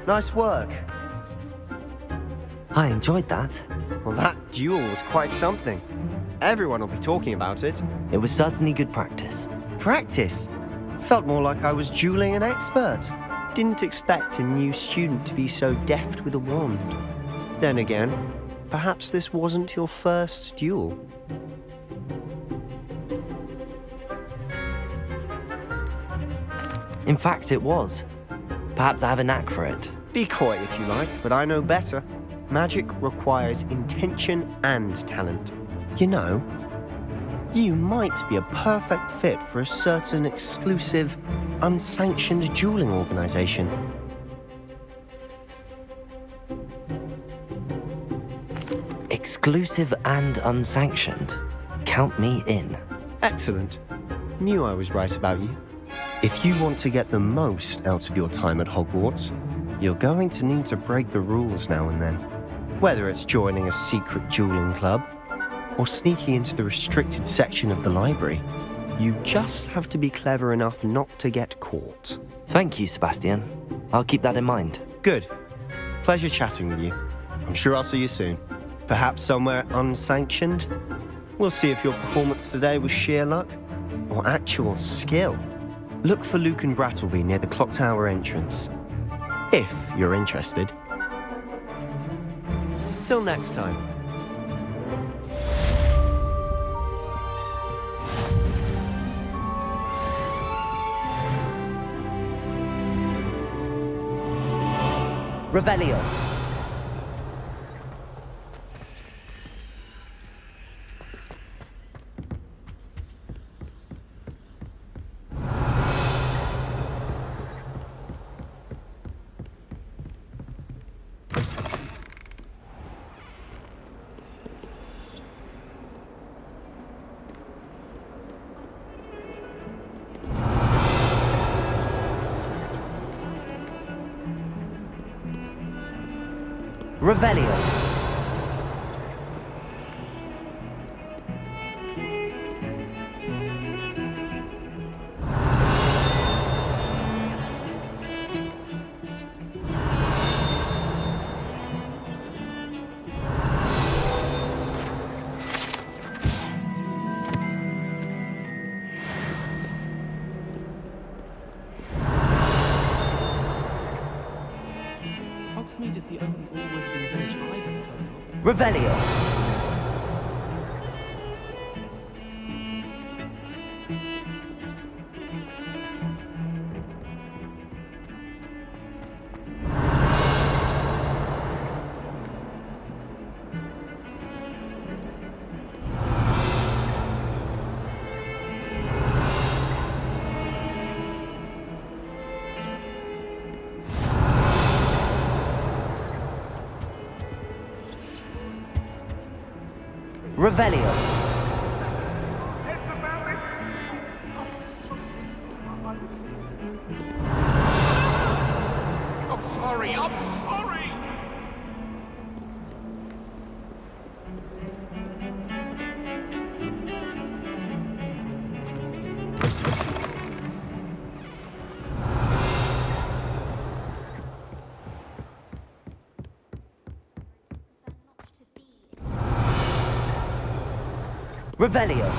Nice work. I enjoyed that. Well, that duel was quite something. Everyone will be talking about it. It was certainly good practice. Practice? Felt more like I was dueling an expert. Didn't expect a new student to be so deft with a wand. Then again, perhaps this wasn't your first duel. In fact, it was. Perhaps I have a knack for it. Be coy if you like, but I know better. Magic requires intention and talent. You know, you might be a perfect fit for a certain exclusive, unsanctioned dueling organization. Exclusive and unsanctioned. Count me in. Excellent. Knew I was right about you. If you want to get the most out of your time at Hogwarts, you're going to need to break the rules now and then. Whether it's joining a secret dueling club or sneaking into the restricted section of the library, you just have to be clever enough not to get caught. Thank you, Sebastian. I'll keep that in mind. Good. Pleasure chatting with you. I'm sure I'll see you soon. Perhaps somewhere unsanctioned? We'll see if your performance today was sheer luck or actual skill. Look for Luke and Brattleby near the clock tower entrance, if you're interested. Till next time. Revelio. Revelio. Hogsmeade is the only all-wizarding village I've ever heard of. Revelio. Revelio. I'm sorry. Revelio.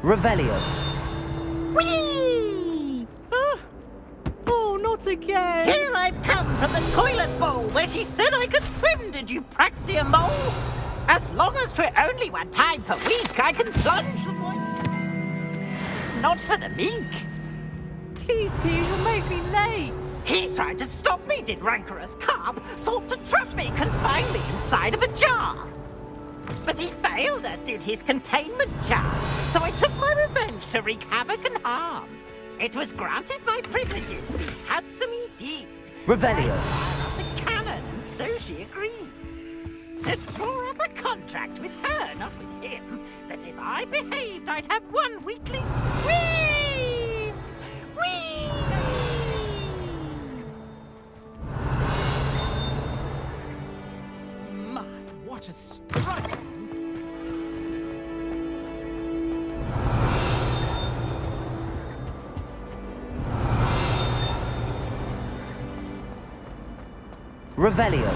Revelio. Whee! Oh, not again! Here I've come from the toilet bowl where she said I could swim, did you praxia mole? As long as 'twere only one time per week, I can plunge the boy. Not for the meek. Please, Piers, you'll make me late. He tried to stop me, did rancorous carp, sought to trap me, confine me inside of a jar. But he failed, as did his containment charms, so I took my revenge to wreak havoc and harm. It was granted my privileges, be handsome indeed. Revelio. I of the cannon, and so she agreed. To draw up a contract with her, not with him, that if I behaved, I'd have one weekly swim. Whee! My, what a strike! Revelio.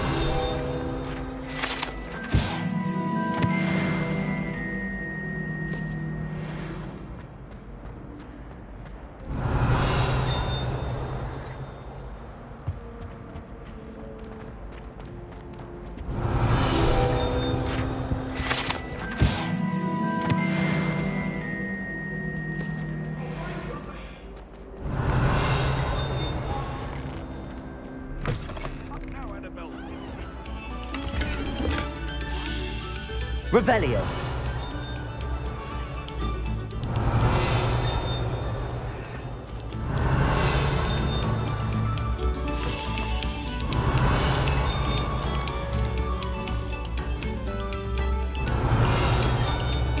Revelio.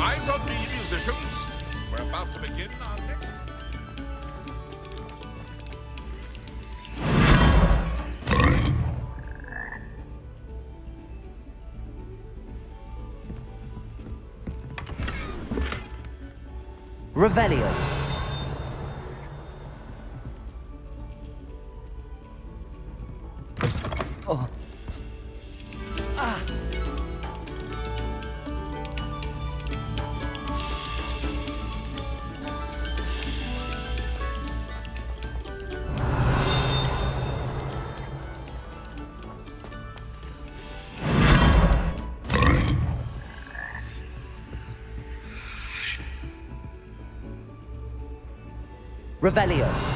Eyes on me, musicians. We're about to begin our next... Revelio. Oh. Ah. Revelio.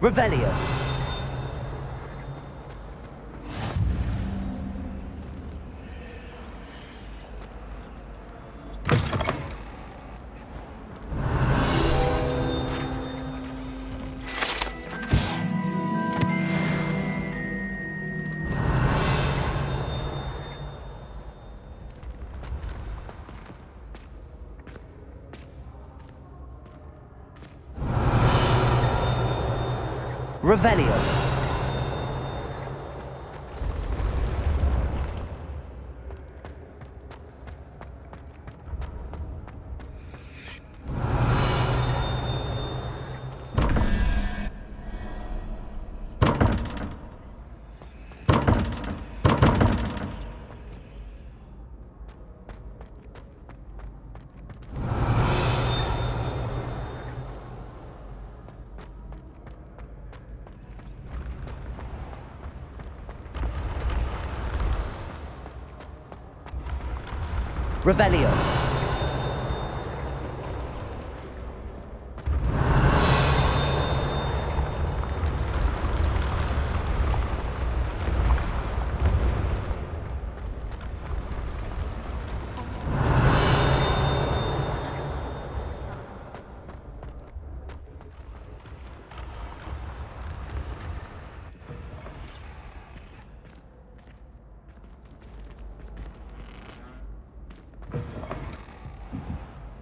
Revelio. Revelio. Revelio.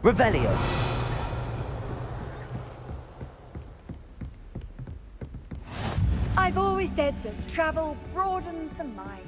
Revelio. I've always said that travel broadens the mind.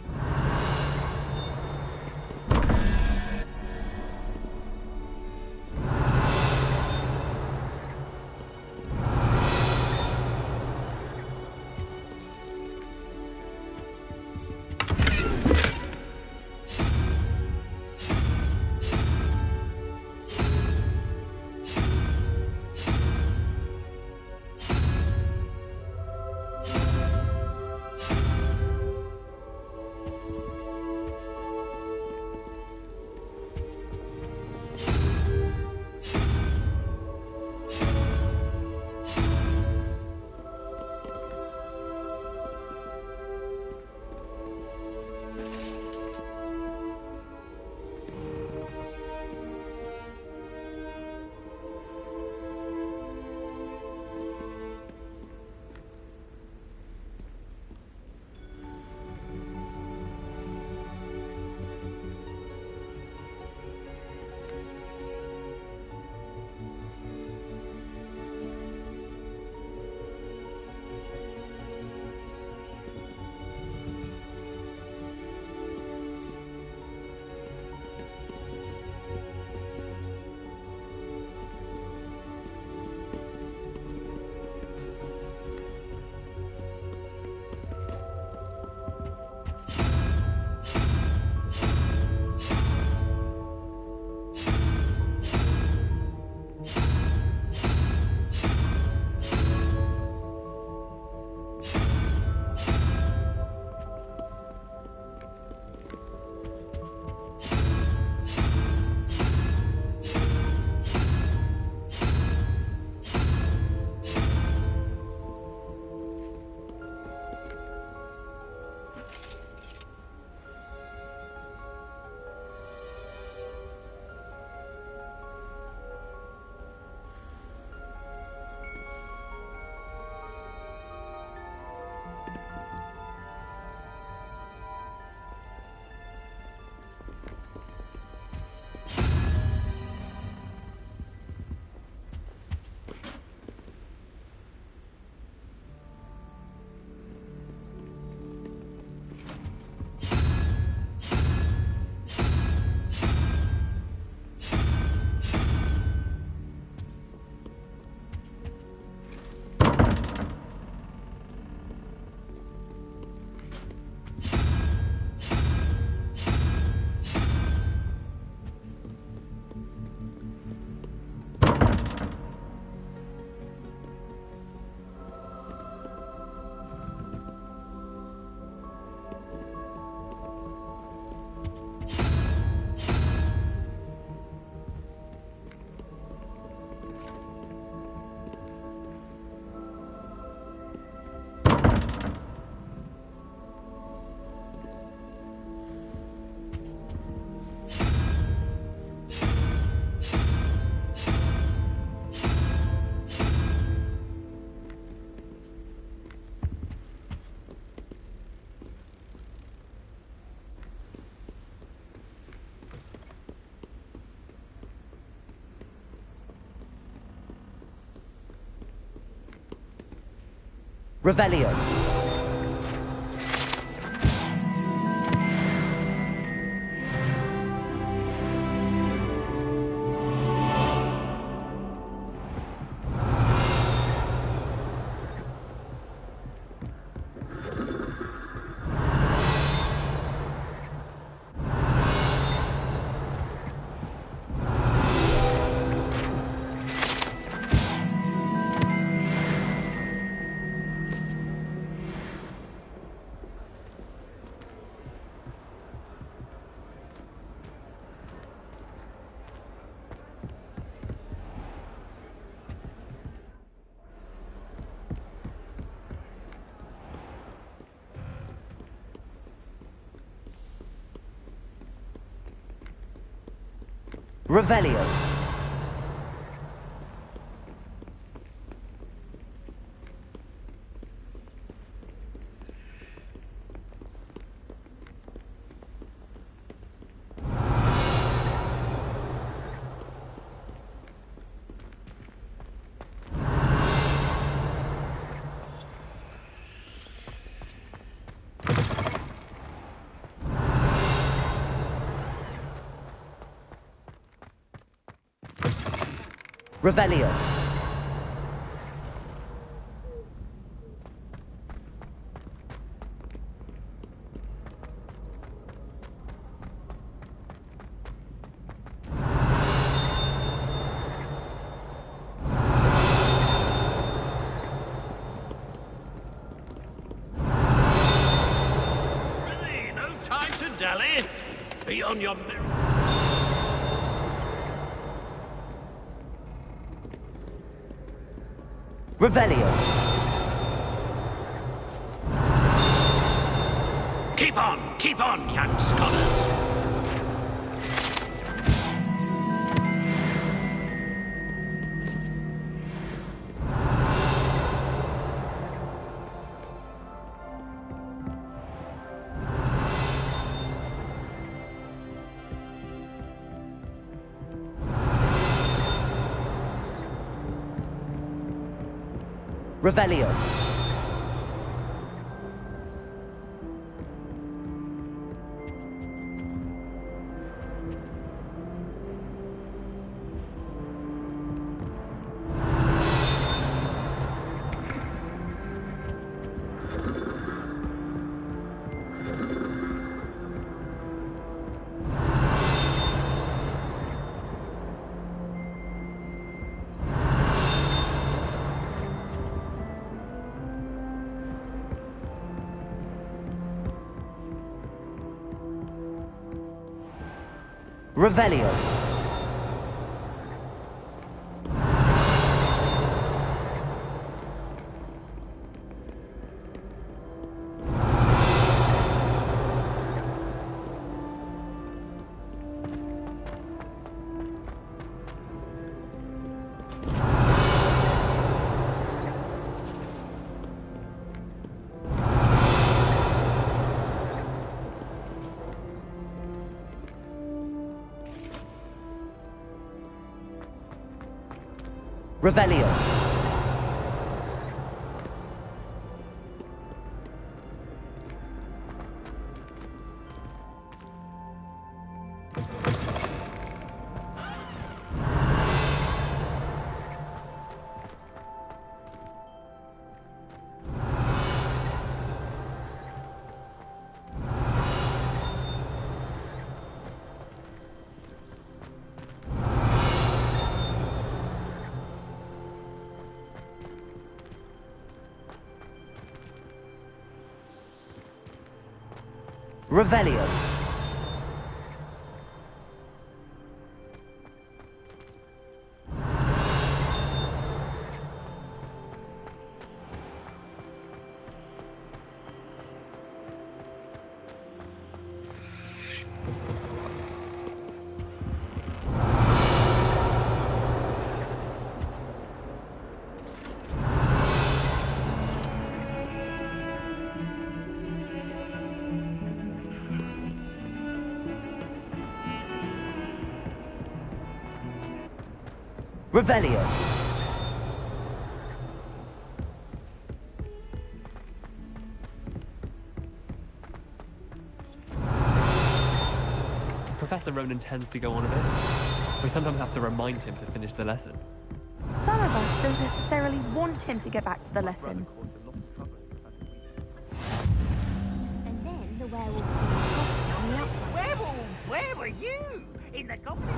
Revelio. Revelio. Revelio. Really, no time to dally. Be on your merry. Revelio. Keep on, young scholars. Revelio. Revelio. Revelio. Revelio. Revelio. Professor Ronan tends to go on a bit. We sometimes have to remind him to finish the lesson. Some of us don't necessarily want him to get back to the lesson. And then the werewolf came on the upside. Werewolves, where were you? In the goblin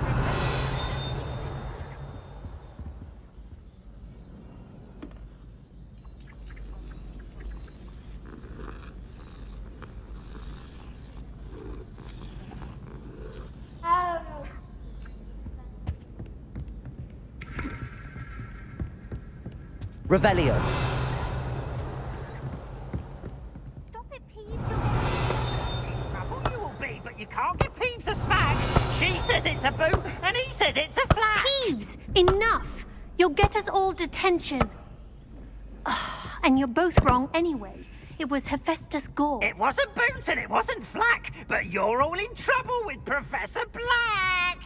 Revelio. Stop it, Peeves. trouble you will be, but you can't get Peeves a smack. She says it's a boot, and he says it's a flat. Peeves, enough! You'll get us all detention. Ugh, and you're both wrong anyway. It was Hephaestus Gore. It wasn't Boots and it wasn't Flack, but you're all in trouble with Professor Black.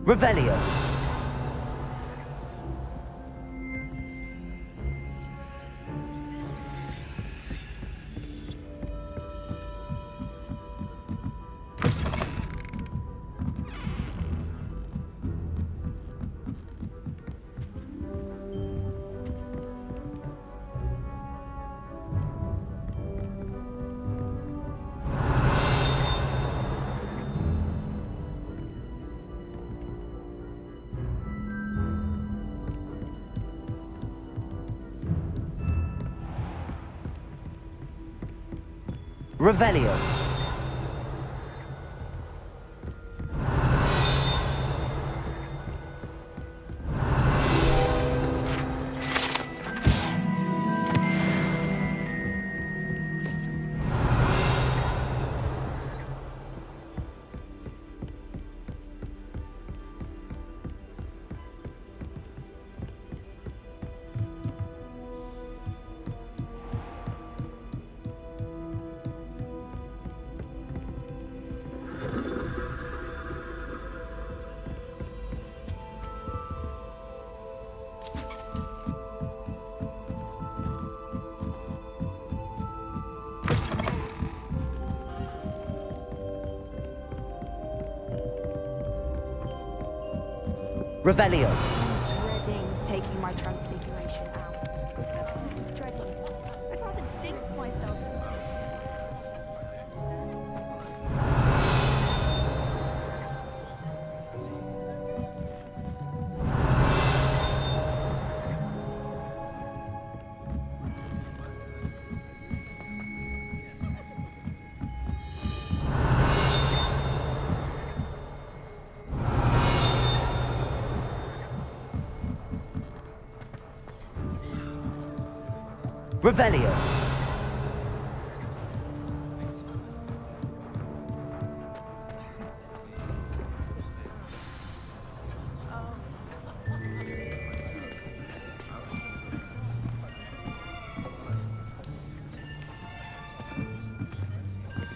Revelio. Revelio. Revelio. Dreading taking my transfiguration out. Absolutely dreading. I'd rather jinx myself. Revelio.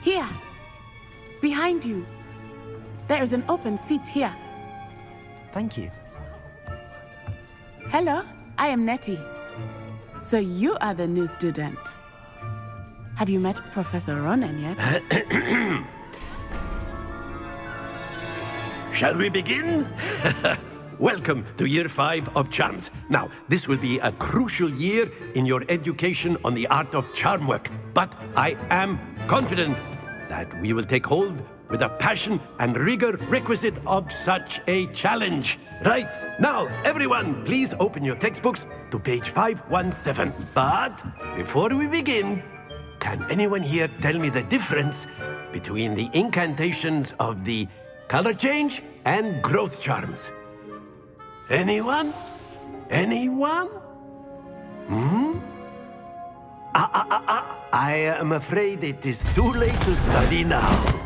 Here, behind you. There is an open seat here. Thank you. Hello, I am Nettie. So you are the new student. Have you met Professor Ronan yet? Shall we begin? Welcome to Year 5 of Charms. Now, this will be a crucial year in your education on the art of charm work. But I am confident that we will take hold with the passion and rigor requisite of such a challenge. Right, now, everyone, please open your textbooks to page 517. But before we begin, can anyone here tell me the difference between the incantations of the color change and growth charms? Anyone? Anyone? I am afraid it is too late to study now.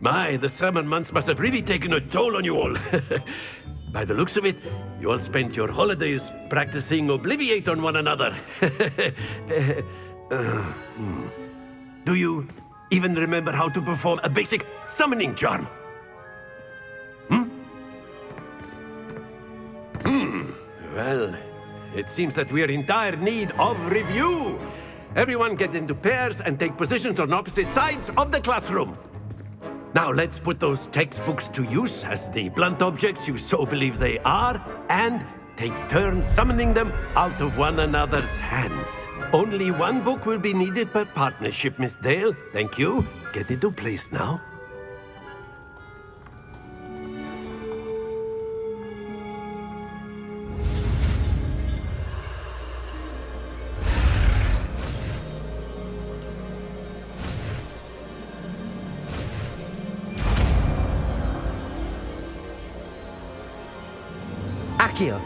My, the summer months must have really taken a toll on you all. By the looks of it, you all spent your holidays practicing Obliviate on one another. Do you even remember how to perform a basic summoning charm? Well, it seems that we are in dire need of review. Everyone get into pairs and take positions on opposite sides of the classroom. Now let's put those textbooks to use as the blunt objects you so believe they are, and take turns summoning them out of one another's hands. Only one book will be needed per partnership, Miss Dale. Thank you. Get into place now. Accio.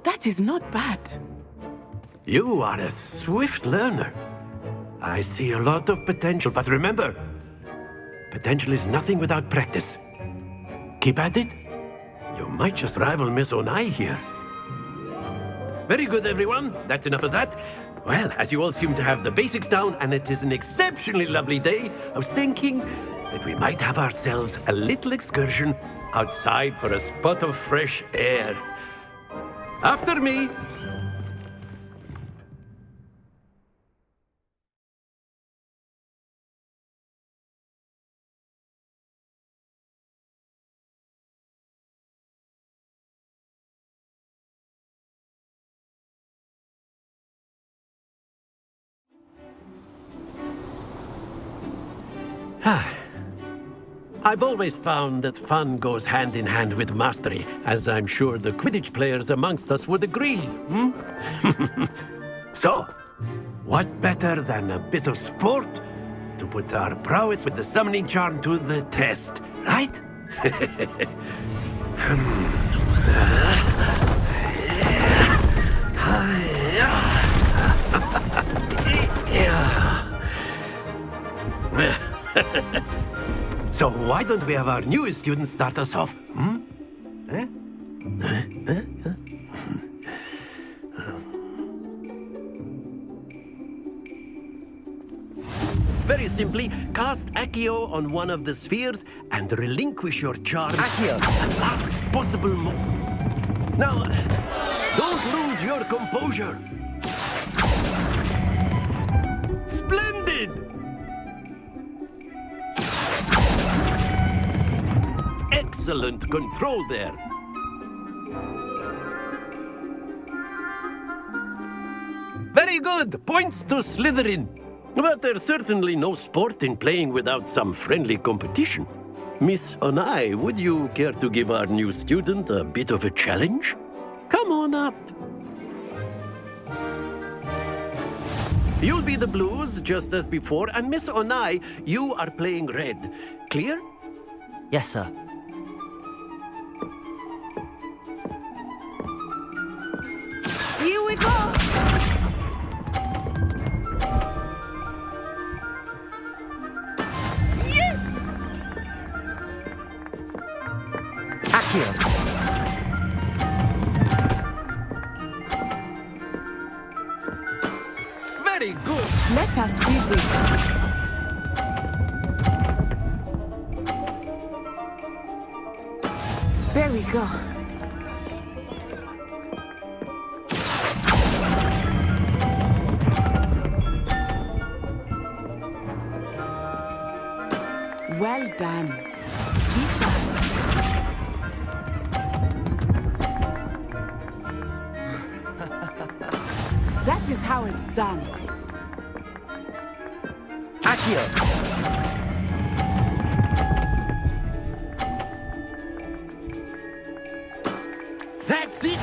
That is not bad. You are a swift learner. I see a lot of potential, but remember, potential is nothing without practice. Keep at it. You might just rival Miss Onai here. Very good, everyone. That's enough of that. Well, as you all seem to have the basics down and it is an exceptionally lovely day, I was thinking that we might have ourselves a little excursion outside for a spot of fresh air. After me. I've always found that fun goes hand in hand with mastery, as I'm sure the Quidditch players amongst us would agree. So, what better than a bit of sport to put our prowess with the summoning charm to the test, right? So why don't we have our newest student start us off? Very simply, cast Accio on one of the spheres and relinquish your charm Accio! at the last possible moment. Now, don't lose your composure. Splendid! Excellent control there. Very good. Points to Slytherin. But there's certainly no sport in playing without some friendly competition. Miss Onai, would you care to give our new student a bit of a challenge? Come on up. You'll be the blues, just as before, and Miss Onai, you are playing red. Clear? Yes, sir. Here we go! Yes! Accio! Very good. Let us see this. There we go. Well done. Be sharp. That is how it's done. Accio! That's it.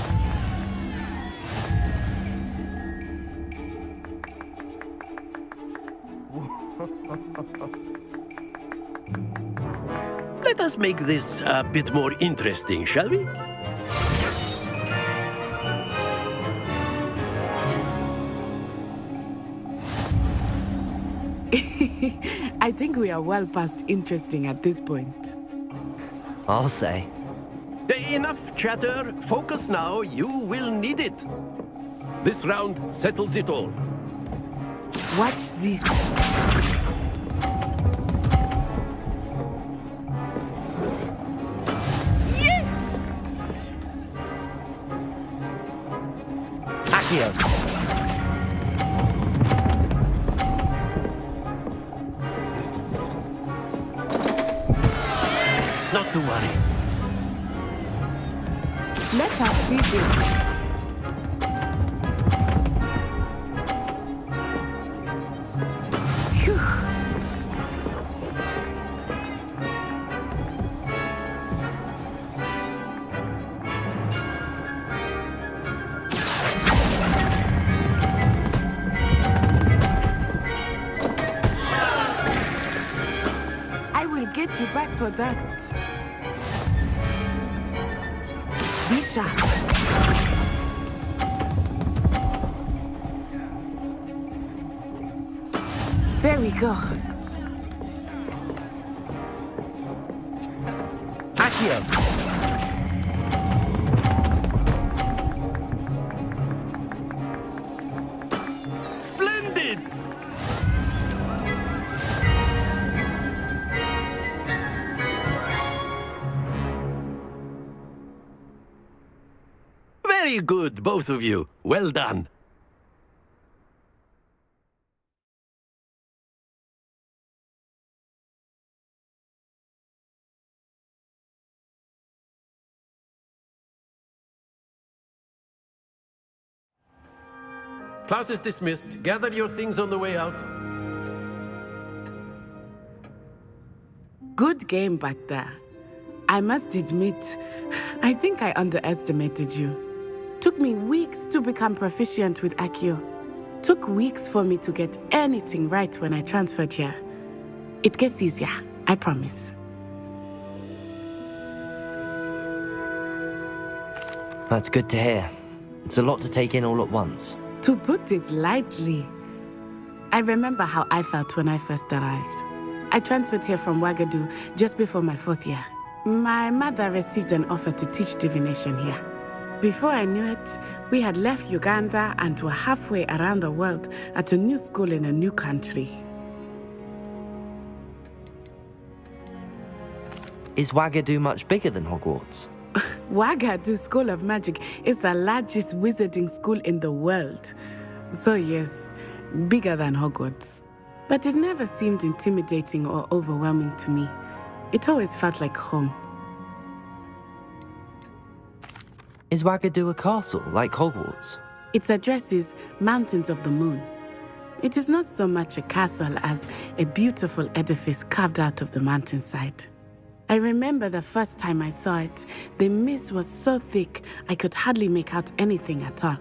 Let us make this a bit more interesting, shall we? I think we are well past interesting at this point. I'll say. Enough chatter. Focus now. You will need it. This round settles it all. Watch this. Yes! Accio! Not to worry. Let us see this. Phew. I will get you back for that. Be sharp. There we go. Accio! Very good, both of you. Well done. Class is dismissed. Gather your things on the way out. Good game back there. I must admit, I think I underestimated you. Took me weeks to become proficient with Accio. Took weeks for me to get anything right when I transferred here. It gets easier, I promise. That's good to hear. It's a lot to take in all at once. To put it lightly, I remember how I felt when I first arrived. I transferred here from Ouagadougou just before my 4th year. My mother received an offer to teach divination here. Before I knew it, we had left Uganda and were halfway around the world at a new school in a new country. Is Ouagadougou much bigger than Hogwarts? Ouagadougou School of Magic is the largest wizarding school in the world. So yes, bigger than Hogwarts. But it never seemed intimidating or overwhelming to me. It always felt like home. Is Ouagadougou a castle, like Hogwarts? Its address is Mountains of the Moon. It is not so much a castle as a beautiful edifice carved out of the mountainside. I remember the first time I saw it, the mist was so thick I could hardly make out anything at all.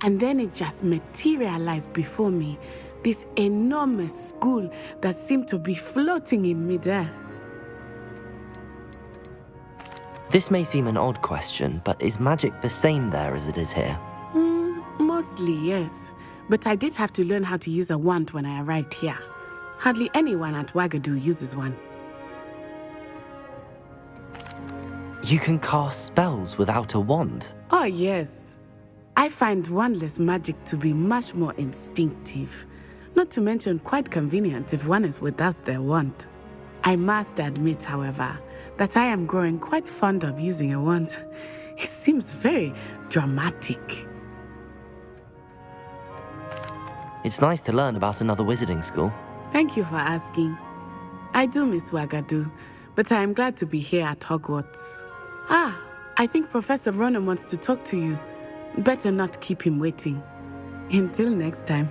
And then it just materialized before me, this enormous school that seemed to be floating in midair. This may seem an odd question, but is magic the same there as it is here? Mostly, yes. But I did have to learn how to use a wand when I arrived here. Hardly anyone at Ouagadougou uses one. You can cast spells without a wand? Oh, yes. I find wandless magic to be much more instinctive. Not to mention quite convenient if one is without their wand. I must admit, however, that I am growing quite fond of using a wand. It seems very dramatic. It's nice to learn about another wizarding school. Thank you for asking. I do miss Ouagadougou, but I am glad to be here at Hogwarts. I think Professor Ronan wants to talk to you. Better not keep him waiting. Until next time.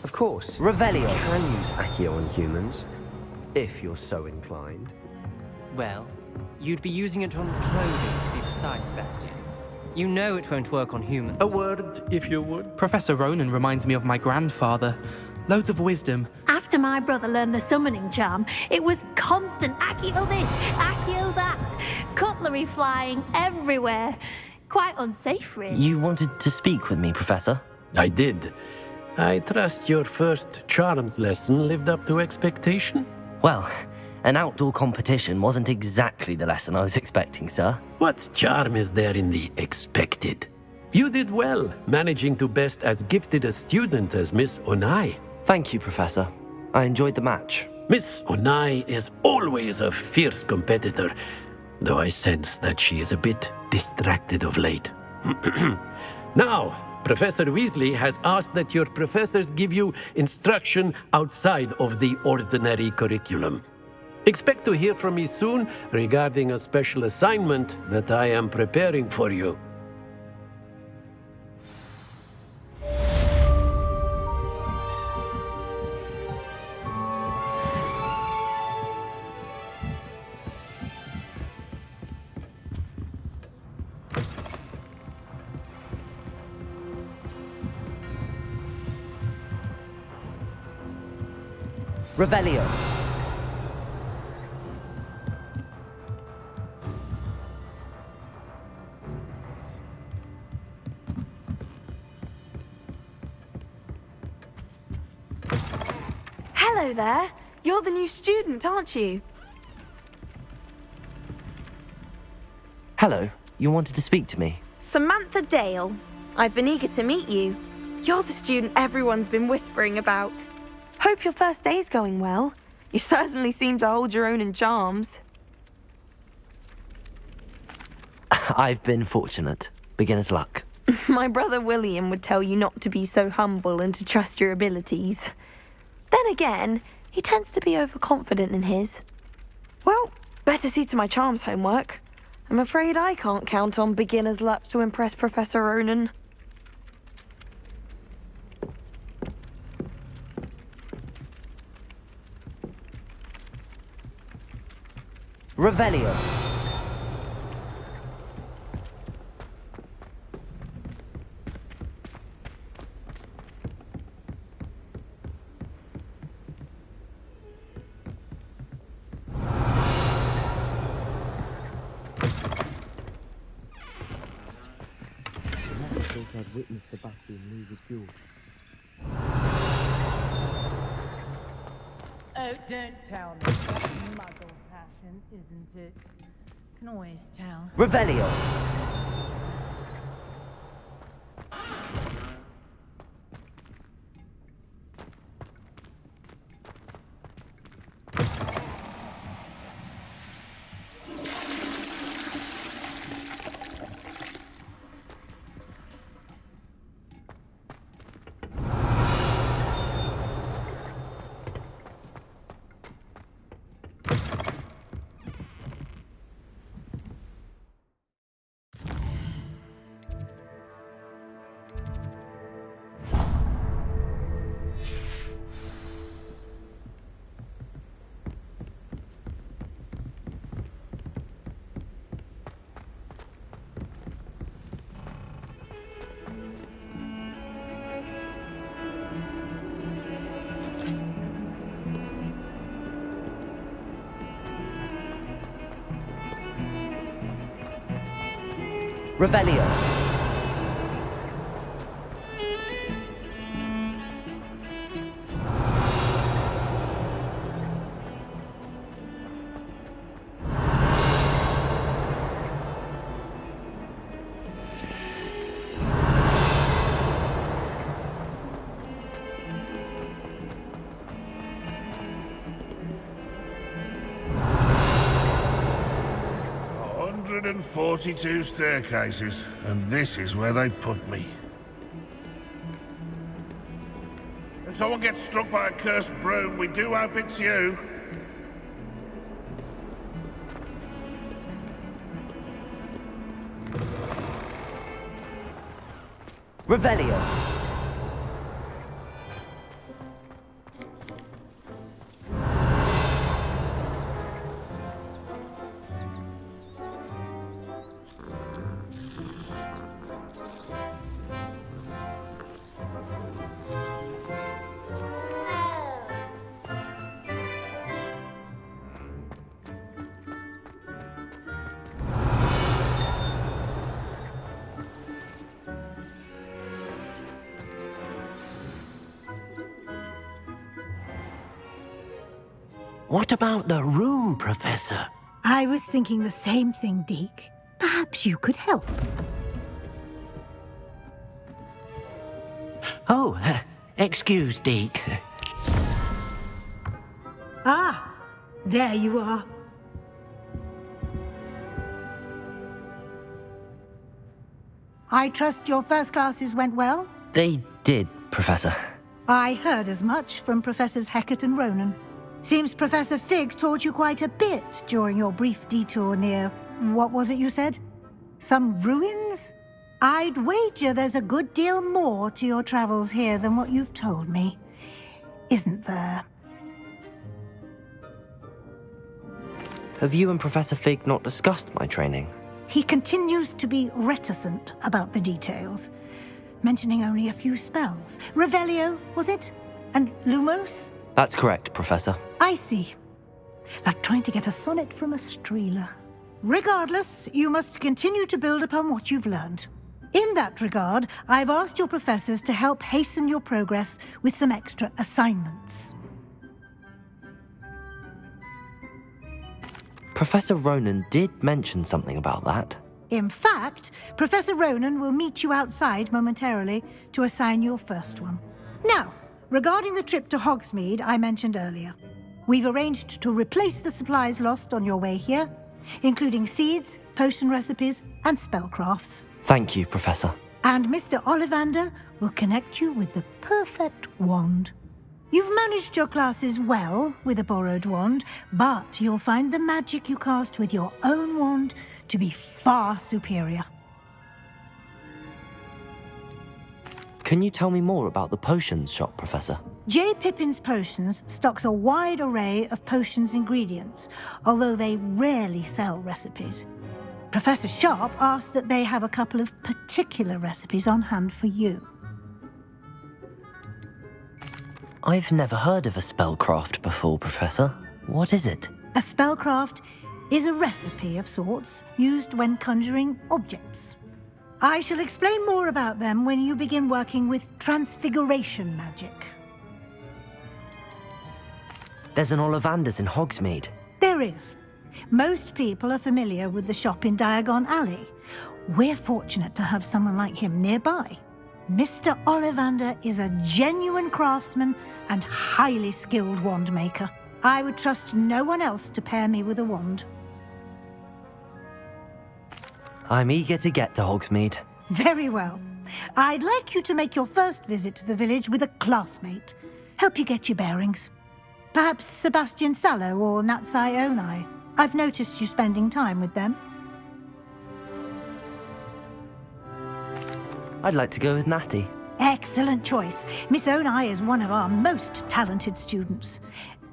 Of course. Revelio. You can use Accio on humans, if you're so inclined. Well, you'd be using it on clothing, to be precise, Sebastian. You know it won't work on humans. A word, if you would. Professor Ronan reminds me of my grandfather. Loads of wisdom. After my brother learned the summoning charm, it was constant Accio this, Accio that. Cutlery flying everywhere. Quite unsafe, really. You wanted to speak with me, Professor? I did. I trust your first charms lesson lived up to expectation? Well, an outdoor competition wasn't exactly the lesson I was expecting, sir. What charm is there in the expected? You did well, managing to best as gifted a student as Miss Onai. Thank you, Professor. I enjoyed the match. Miss Onai is always a fierce competitor, though I sense that she is a bit distracted of late. Now, Professor Weasley has asked that your professors give you instruction outside of the ordinary curriculum. Expect to hear from me soon regarding a special assignment that I am preparing for you. Revelio. Hello there. You're the new student, aren't you? Hello. You wanted to speak to me? Samantha Dale. I've been eager to meet you. You're the student everyone's been whispering about. Hope your first day's going well. You certainly seem to hold your own in charms. I've been fortunate. Beginner's luck. My brother William would tell you not to be so humble and to trust your abilities. Then again, he tends to be overconfident in his. Well, better see to my charms homework. I'm afraid I can't count on beginner's luck to impress Professor Ronan. Revelio. I'd witnessed the battle and knew the duel. Oh, don't tell me. That's muggle passion, isn't it? Can always tell. Revelio. Revelio. And 42 staircases, and this is where they put me. If someone gets struck by a cursed broom, we do hope it's you. Revelio. What about the room, Professor? I was thinking the same thing, Deke. Perhaps you could help. Oh, excuse, Deke. Ah, there you are. I trust your first classes went well? They did, Professor. I heard as much from Professors Hecat and Ronan. Seems Professor Fig taught you quite a bit during your brief detour near... what was it you said? Some ruins? I'd wager there's a good deal more to your travels here than what you've told me. Isn't there? Have you and Professor Fig not discussed my training? He continues to be reticent about the details, mentioning only a few spells. Revelio, was it? And Lumos? That's correct, Professor. I see. Like trying to get a sonnet from a streeler. Regardless, you must continue to build upon what you've learned. In that regard, I've asked your professors to help hasten your progress with some extra assignments. Professor Ronan did mention something about that. In fact, Professor Ronan will meet you outside momentarily to assign your first one. Now, regarding the trip to Hogsmeade I mentioned earlier, we've arranged to replace the supplies lost on your way here including seeds, potion recipes, and spellcrafts. Thank you, Professor. And Mr. Ollivander will connect you with the perfect wand. You've managed your classes well with a borrowed wand, but you'll find the magic you cast with your own wand to be far superior. Can you tell me more about the potions shop, Professor? J. Pippin's Potions stocks a wide array of potions ingredients, although they rarely sell recipes. Professor Sharp asked that they have a couple of particular recipes on hand for you. I've never heard of a spellcraft before, Professor. What is it? A spellcraft is a recipe of sorts used when conjuring objects. I shall explain more about them when you begin working with transfiguration magic. There's an Ollivander's in Hogsmeade. There is. Most people are familiar with the shop in Diagon Alley. We're fortunate to have someone like him nearby. Mr. Ollivander is a genuine craftsman and highly skilled wand maker. I would trust no one else to pair me with a wand. I'm eager to get to Hogsmeade. Very well. I'd like you to make your first visit to the village with a classmate. Help you get your bearings. Perhaps Sebastian Sallow or Natsai Onai. I've noticed you spending time with them. I'd like to go with Natty. Excellent choice. Miss Onai is one of our most talented students.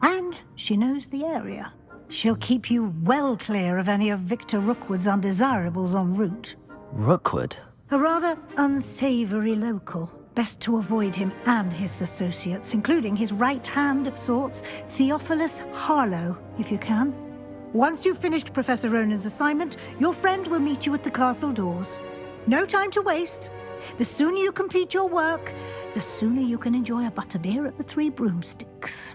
And she knows the area. She'll keep you well clear of any of Victor Rookwood's undesirables en route. Rookwood? A rather unsavory local. Best to avoid him and his associates, including his right hand of sorts, Theophilus Harlow, if you can. Once you've finished Professor Ronan's assignment, your friend will meet you at the castle doors. No time to waste. The sooner you complete your work, the sooner you can enjoy a butterbeer at the Three Broomsticks.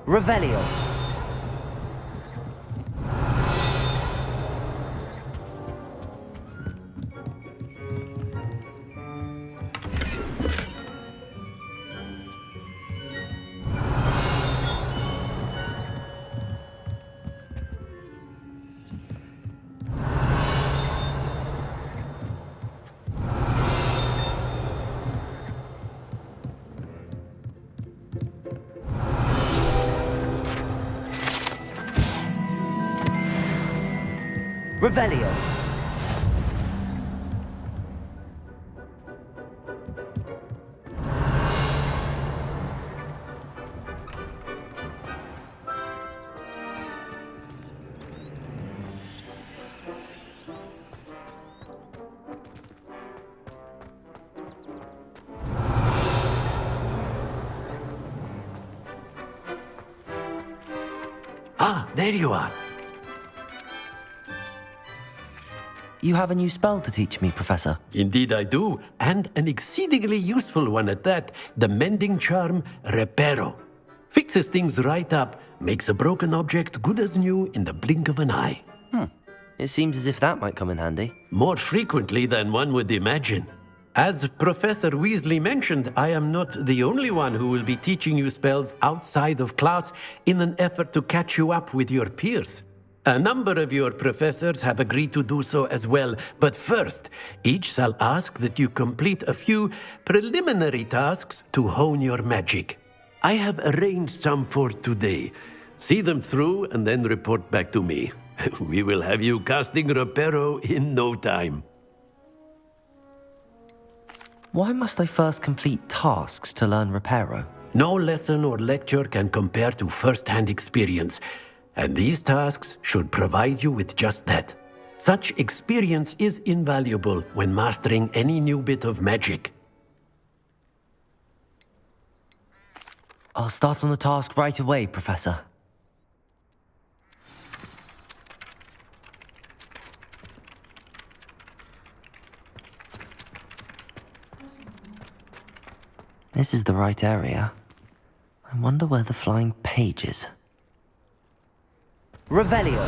Revelio. Revelio. Ah, there you are. You have a new spell to teach me, Professor. Indeed I do, and an exceedingly useful one at that. The mending charm, Reparo. Fixes things right up, makes a broken object good as new in the blink of an eye. It seems as if that might come in handy. More frequently than one would imagine. As Professor Weasley mentioned, I am not the only one who will be teaching you spells outside of class in an effort to catch you up with your peers. A number of your professors have agreed to do so as well, but first, each shall ask that you complete a few preliminary tasks to hone your magic. I have arranged some for today. See them through and then report back to me. We will have you casting Reparo in no time. Why must I first complete tasks to learn Reparo? No lesson or lecture can compare to first-hand experience, and these tasks should provide you with just that. Such experience is invaluable when mastering any new bit of magic. I'll start on the task right away, Professor. This is the right area. I wonder where the flying page is. Revelio.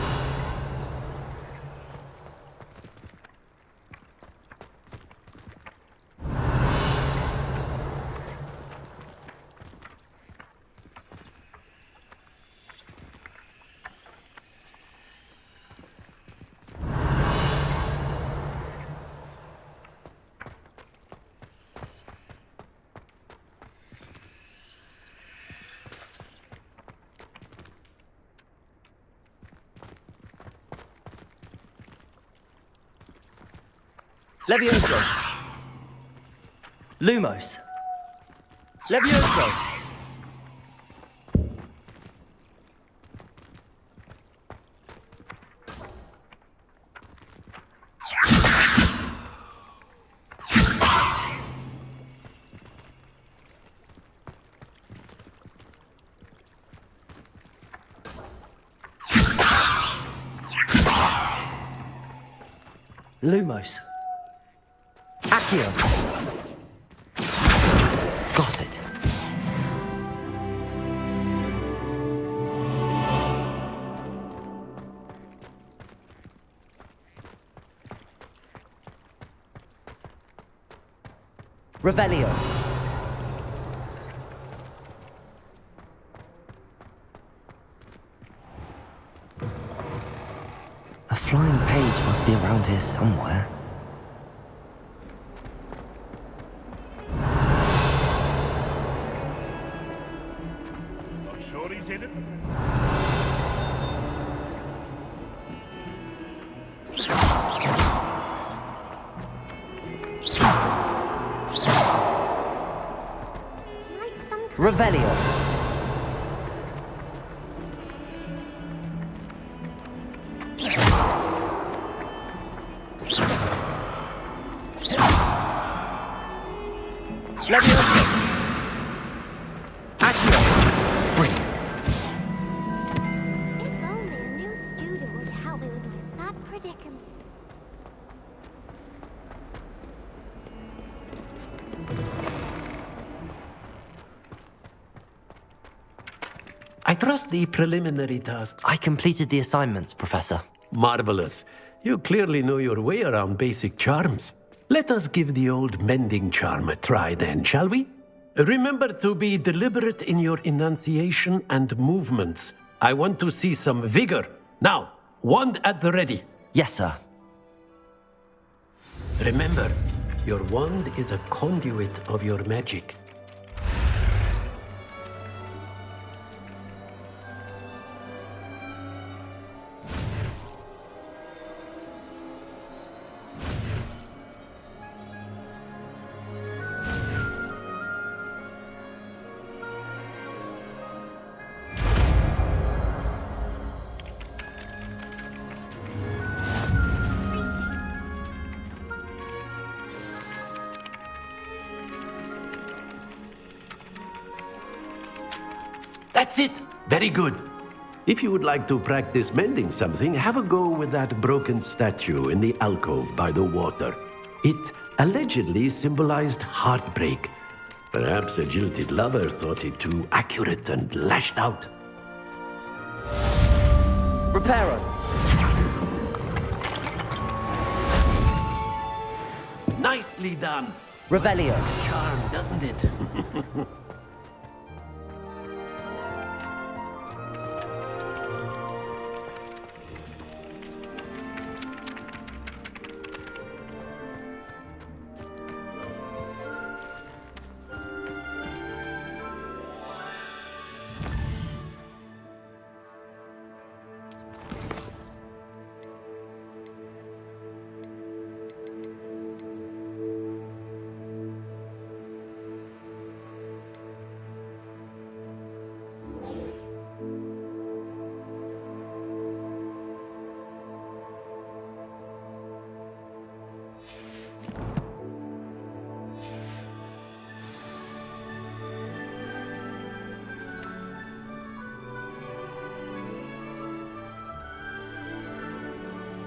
Levioso. Lumos. Levioso. Lumos. Accio. Got it. Revelio. A flying page must be around here somewhere. Sure he's in it? Revelio. Levioso. Accio. Brilliant. If only a new student would help me with my sad predicament. I trust the preliminary tasks. I completed the assignments, Professor. Marvelous. You clearly know your way around basic charms. Let us give the old mending charm a try then, shall we? Remember to be deliberate in your enunciation and movements. I want to see some vigor. Now, wand at the ready. Yes, sir. Remember, your wand is a conduit of your magic. That's it! Very good. If you would like to practice mending something, have a go with that broken statue in the alcove by the water. It allegedly symbolized heartbreak. Perhaps a jilted lover thought it too accurate and lashed out. Reparo. Nicely done. Revelio. Charm, doesn't it?